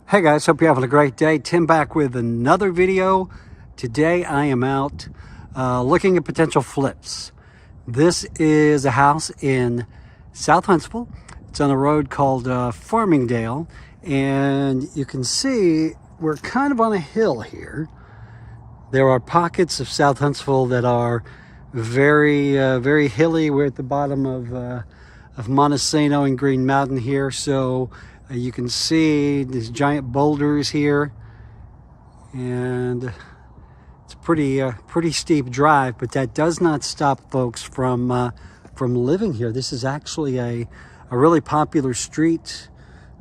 Hey guys, hope you're having a great day. Tim back with another video. Today I am out looking at potential flips. This is a house in South Huntsville. It's on a road called Farmingdale, and you can see we're kind of on a hill here. There are pockets of South Huntsville that are very hilly. We're at the bottom of Montesano and Green Mountain here, so you can see these giant boulders here, and it's a pretty steep drive, but that does not stop folks from living here. This is actually a really popular street.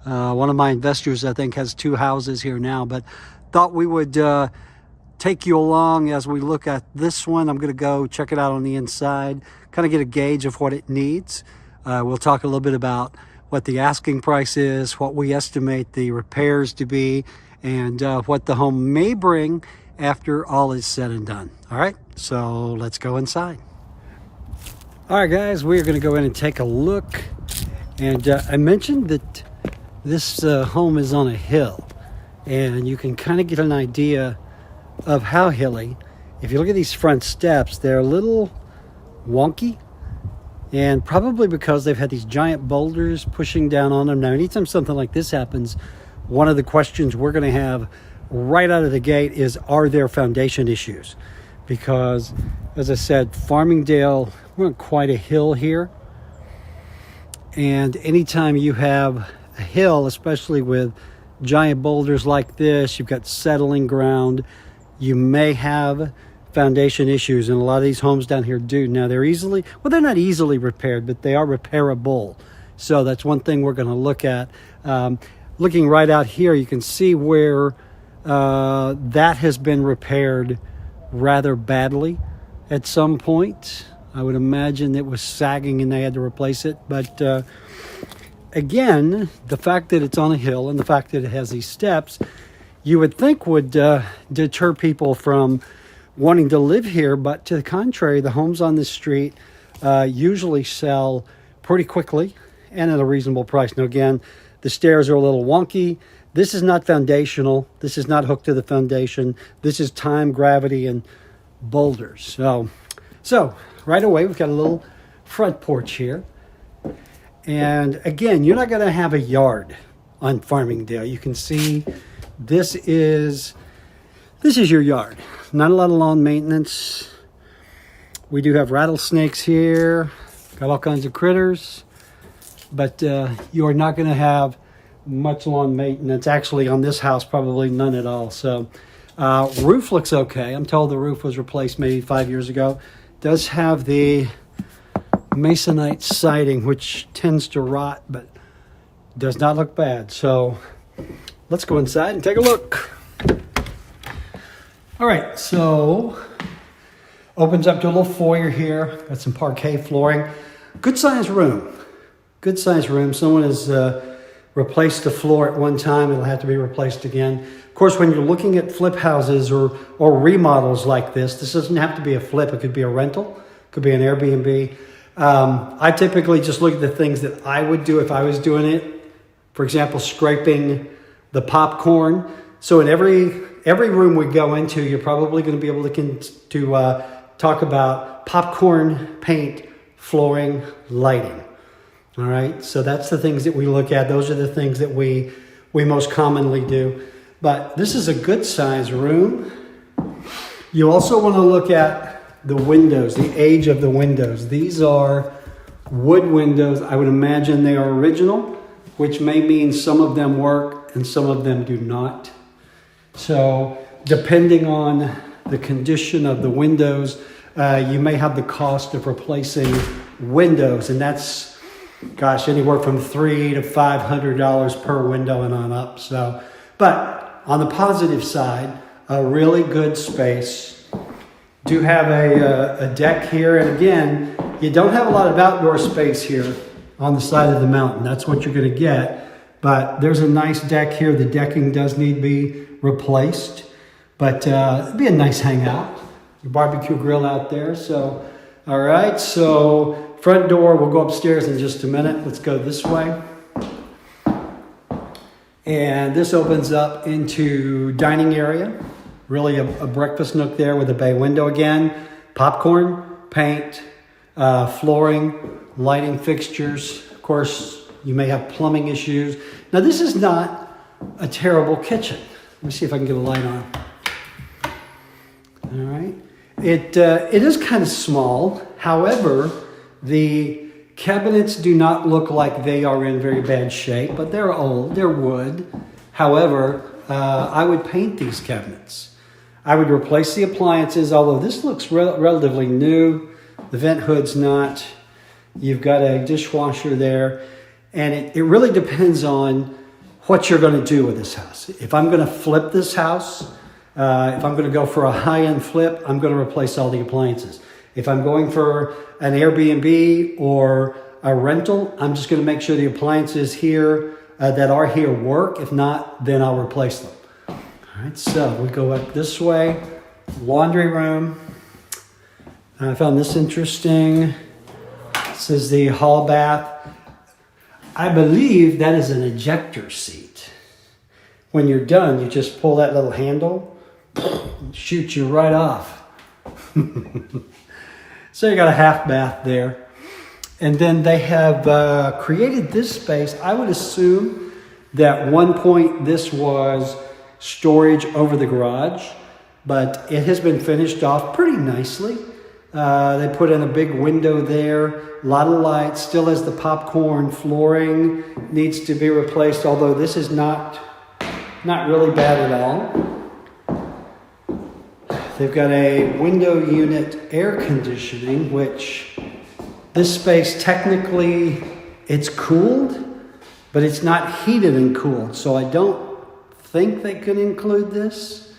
One of my investors, I think, has 2 houses here now, but thought we would take you along as we look at this one. I'm going to go check it out on the inside, kind of get a gauge of what it needs. We'll talk a little bit about what the asking price is, what we estimate the repairs to be, and what the home may bring after all is said and done. All right, so let's go inside. All right, guys, we're going to go in and take a look. And I mentioned that this home is on a hill, and you can kind of get an idea of how hilly. If you look at these front steps, they're a little wonky, and probably because they've had these giant boulders pushing down on them. Now, anytime something like this happens, one of the questions we're going to have right out of the gate is, are there foundation issues? Because, as I said, Farmingdale, we're on quite a hill here. And anytime you have a hill, especially with giant boulders like this, you've got settling ground, you may have foundation issues, and a lot of these homes down here do. Now, they're not easily repaired, but they are repairable. So that's one thing we're going to look at. Looking right out here, you can see where that has been repaired rather badly at some point. I would imagine it was sagging and they had to replace it. But again, the fact that it's on a hill and the fact that it has these steps, you would think would deter people from wanting to live here, but to the contrary, the homes on this street usually sell pretty quickly and at a reasonable price. Now, again, the stairs are a little wonky. This is not foundational. This is not hooked to the foundation. This is time, gravity, and boulders. So right away, we've got a little front porch here. And again, you're not going to have a yard on Farmingdale. You can see this is your yard. Not a lot of lawn maintenance. We do have rattlesnakes here. Got all kinds of critters. But you are not going to have much lawn maintenance. Actually, on this house, probably none at all. So roof looks okay. I'm told the roof was replaced maybe 5 years ago. Does have the masonite siding, which tends to rot, but does not look bad. So let's go inside and take a look. All right, so opens up to a little foyer here. Got some parquet flooring. Good sized room. Good sized room. Someone has replaced the floor at one time. It'll have to be replaced again. Of course, when you're looking at flip houses or remodels like this doesn't have to be a flip. It could be a rental. It could be an Airbnb. I typically just look at the things that I would do if I was doing it. For example, scraping the popcorn. So in every room we go into, you're probably going to be able to talk about popcorn, paint, flooring, lighting. All right, so that's the things that we look at. Those are the things that we most commonly do. But this is a good size room. You also want to look at the windows, the age of the windows. These are wood windows. I would imagine they are original, which may mean some of them work and some of them do not. So depending on the condition of the windows, you may have the cost of replacing windows, and that's, gosh, anywhere from $300 to $500 per window and on up. So, but on the positive side, a really good space. Do have a deck here, and again, you don't have a lot of outdoor space here on the side of the mountain. That's what you're going to get. But there's a nice deck here. The decking does need to be replaced, but it'd be a nice hangout. Your barbecue grill out there. So, all right. So front door. We'll go upstairs in just a minute. Let's go this way. And this opens up into dining area. Really a breakfast nook there with a bay window again. Popcorn, paint, flooring, lighting fixtures. Of course, you may have plumbing issues. Now this is not a terrible kitchen. Let me see if I can get a light on. All right. It is kind of small. However, the cabinets do not look like they are in very bad shape, but they're old, they're wood. However, I would paint these cabinets. I would replace the appliances, although this looks relatively new. The vent hood's not. You've got a dishwasher there. And it really depends on what you're going to do with this house. If I'm going to flip this house, if I'm going to go for a high-end flip, I'm going to replace all the appliances. If I'm going for an Airbnb or a rental, I'm just going to make sure the appliances here that are here work. If not, then I'll replace them. All right, so we go up this way. Laundry room. I found this interesting. This is the hall bath. I believe that is an ejector seat. When you're done, you just pull that little handle, shoot you right off. So you got a half bath there. And then they have created this space. I would assume that at one point this was storage over the garage, but it has been finished off pretty nicely. They put in a big window there, a lot of lights, still has the popcorn flooring, needs to be replaced, although this is not really bad at all. They've got a window unit air conditioning, which this space technically, it's cooled, but it's not heated and cooled. So I don't think they can include this.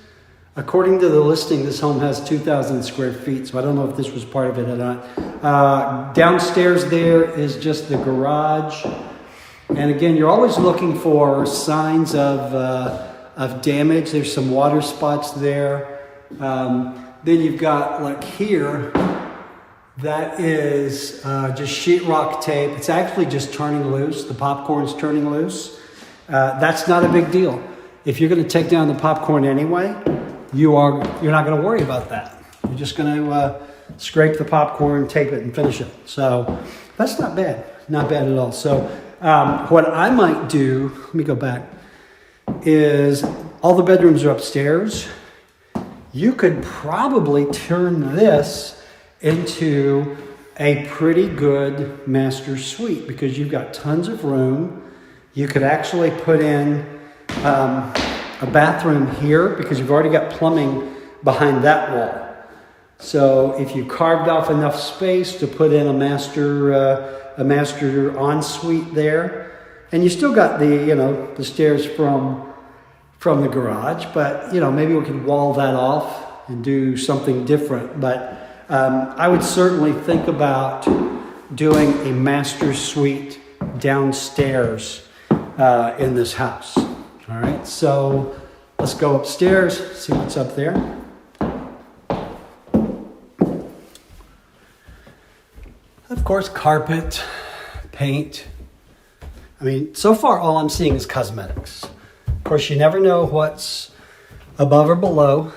According to the listing, this home has 2,000 square feet, so I don't know if this was part of it or not. Downstairs there is just the garage. And again, you're always looking for signs of damage. There's some water spots there. Then you've got, like here, that is just sheetrock tape. It's actually just turning loose. The popcorn's turning loose. That's not a big deal. If you're going to take down the popcorn anyway, you're not going to worry about that. You're just going to scrape the popcorn, tape it, and finish it. So that's not bad. Not bad at all. So what I might do, let me go back, is all the bedrooms are upstairs. You could probably turn this into a pretty good master suite because you've got tons of room. You could actually put in a bathroom here because you've already got plumbing behind that wall. So if you carved off enough space to put in a master ensuite there, and you still got the stairs from the garage, but maybe we could wall that off and do something different. But I would certainly think about doing a master suite downstairs in this house. All right, so let's go upstairs, see what's up there. Of course, carpet, paint. I mean, so far all I'm seeing is cosmetics. Of course, you never know what's above or below.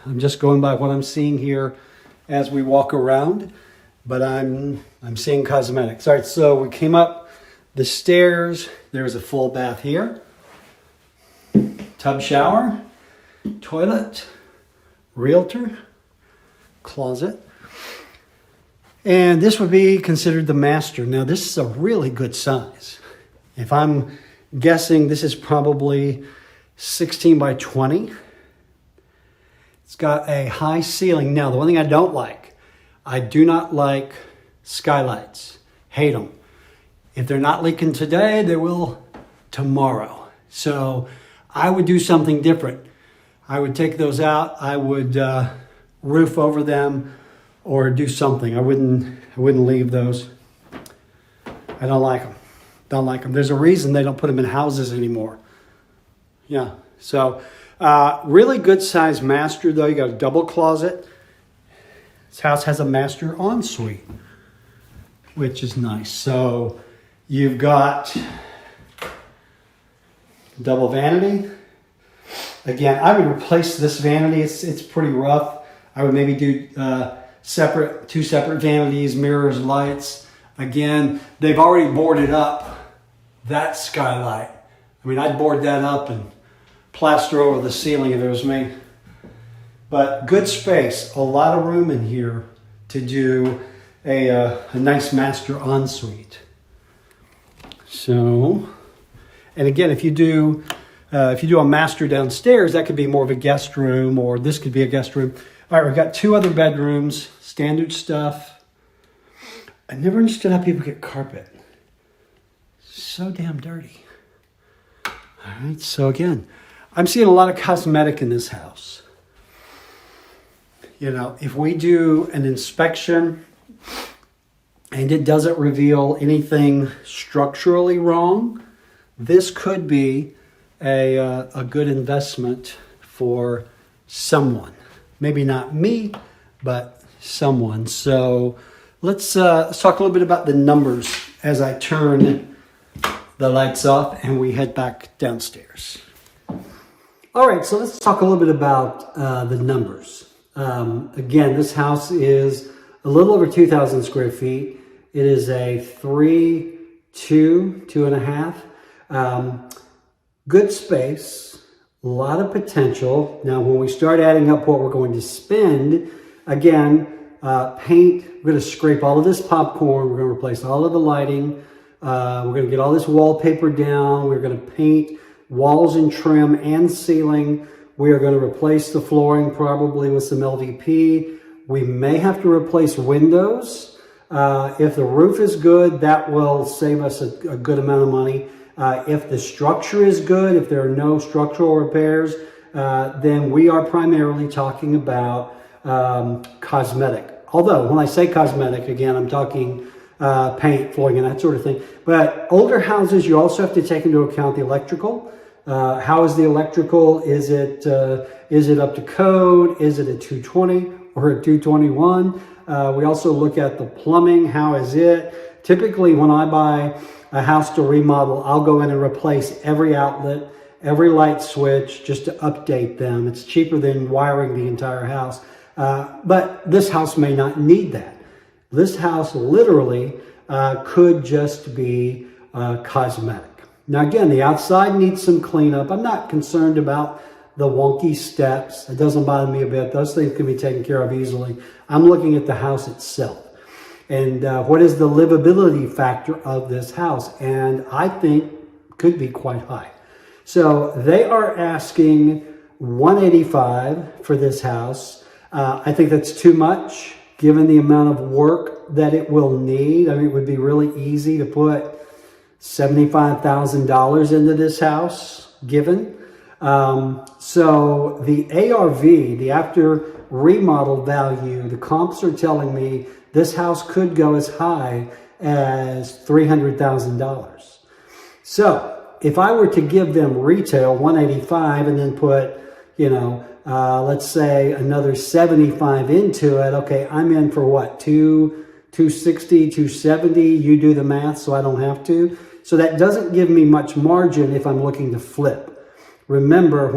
I'm just going by what I'm seeing here as we walk around, but I'm seeing cosmetics. All right, so we came up the stairs. There's a full bath here. Tub shower, toilet, realtor, closet. And this would be considered the master. Now this is a really good size. If I'm guessing, this is probably 16 by 20. It's got a high ceiling. Now the one thing I do not like skylights. Hate them. If they're not leaking today, they will tomorrow. So I would do something different. I would take those out. I would roof over them or do something. I wouldn't leave those. I don't like them. Don't like them. There's a reason they don't put them in houses anymore. Yeah. So really good size master though. You got a double closet. This house has a master ensuite, which is nice. So you've got double vanity. Again, I would replace this vanity. It's pretty rough. I would maybe do two separate vanities, mirrors, lights. Again, they've already boarded up that skylight. I mean, I'd board that up and plaster over the ceiling if it was me. But good space, a lot of room in here to do a nice master ensuite. So, and again, if you do a master downstairs, that could be more of a guest room, or this could be a guest room. All right, we've got 2 other bedrooms, standard stuff. I never understood how people get carpet. So damn dirty. All right, so again, I'm seeing a lot of cosmetic in this house. You know, if we do an inspection and it doesn't reveal anything structurally wrong, this could be a good investment for someone. Maybe not me, but someone. So let's talk a little bit about the numbers as I turn the lights off and we head back downstairs. All right, so let's talk a little bit about the numbers. Again, this house is a little over 2,000 square feet. It is a 2.5. Good space, a lot of potential. Now, when we start adding up what we're going to spend, again, paint, we're going to scrape all of this popcorn. We're going to replace all of the lighting. We're going to get all this wallpaper down. We're going to paint walls and trim and ceiling. We are going to replace the flooring probably with some LVP. We may have to replace windows. If the roof is good, that will save us a good amount of money. If the structure is good, if there are no structural repairs, then we are primarily talking about cosmetic. Although, when I say cosmetic, again, I'm talking paint, flooring, and that sort of thing. But older houses, you also have to take into account the electrical. How is the electrical? Is it up to code? Is it a 220 or a 221? We also look at the plumbing. How is it? Typically, when I buy a house to remodel, I'll go in and replace every outlet, every light switch, just to update them. It's cheaper than wiring the entire house. But this house may not need that. This house literally could just be cosmetic. Now again, the outside needs some cleanup. I'm not concerned about the wonky steps. It doesn't bother me a bit. Those things can be taken care of easily. I'm looking at the house itself. And what is the livability factor of this house? And I think could be quite high. So they are asking $185 for this house. I think that's too much given the amount of work that it will need. I mean, it would be really easy to put $75,000 into this house, given. So the ARV, the after remodel value, the comps are telling me this house could go as high as $300,000. So if I were to give them retail $185 and then put, let's say another $75 into it, okay, I'm in for what, $260, $270? You do the math so I don't have to. So that doesn't give me much margin if I'm looking to flip. Remember,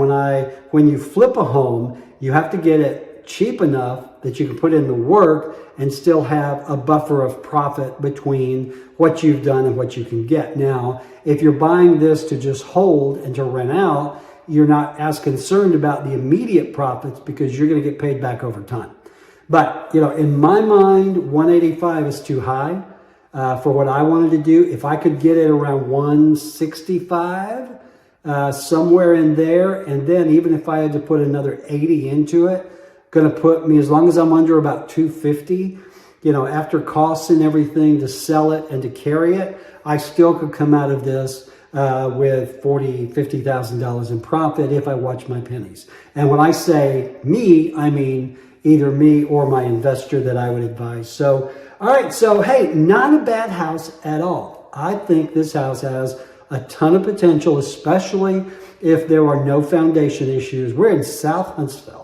when you flip a home, you have to get it cheap enough that you can put in the work and still have a buffer of profit between what you've done and what you can get. Now, if you're buying this to just hold and to rent out, you're not as concerned about the immediate profits because you're going to get paid back over time. But, in my mind, $185 is too high for what I wanted to do. If I could get it around $165, somewhere in there, and then even if I had to put another $80 into it, going to put me, as long as I'm under about $250, after costs and everything to sell it and to carry it, I still could come out of this with $40,000, $50,000 in profit if I watch my pennies. And when I say me, I mean either me or my investor that I would advise. So, all right, so hey, not a bad house at all. I think this house has a ton of potential, especially if there are no foundation issues. We're in South Huntsville.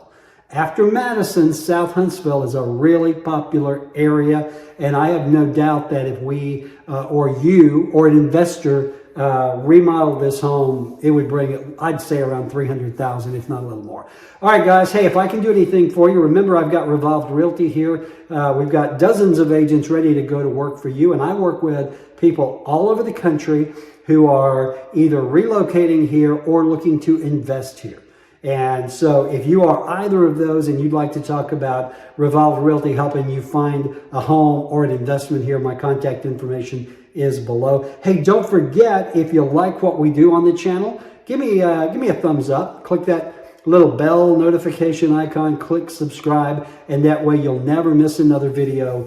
After Madison, South Huntsville is a really popular area, and I have no doubt that if we, or you, or an investor remodel this home, it would bring it, I'd say, around $300,000, if not a little more. All right, guys. Hey, if I can do anything for you, remember I've got Revolved Realty here. We've got dozens of agents ready to go to work for you, and I work with people all over the country who are either relocating here or looking to invest here. And so if you are either of those and you'd like to talk about Revolved Realty helping you find a home or an investment here, my contact information is below. Hey, don't forget, if you like what we do on the channel, give me a thumbs up. Click that little bell notification icon, click subscribe, and that way you'll never miss another video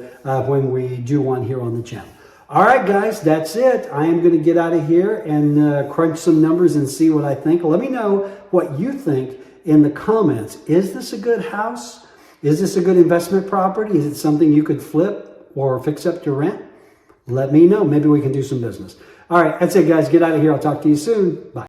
when we do one here on the channel. All right, guys, that's it. I am going to get out of here and crunch some numbers and see what I think. Let me know what you think in the comments. Is this a good house? Is this a good investment property? Is it something you could flip or fix up to rent? Let me know. Maybe we can do some business. All right, that's it, guys. Get out of here. I'll talk to you soon. Bye.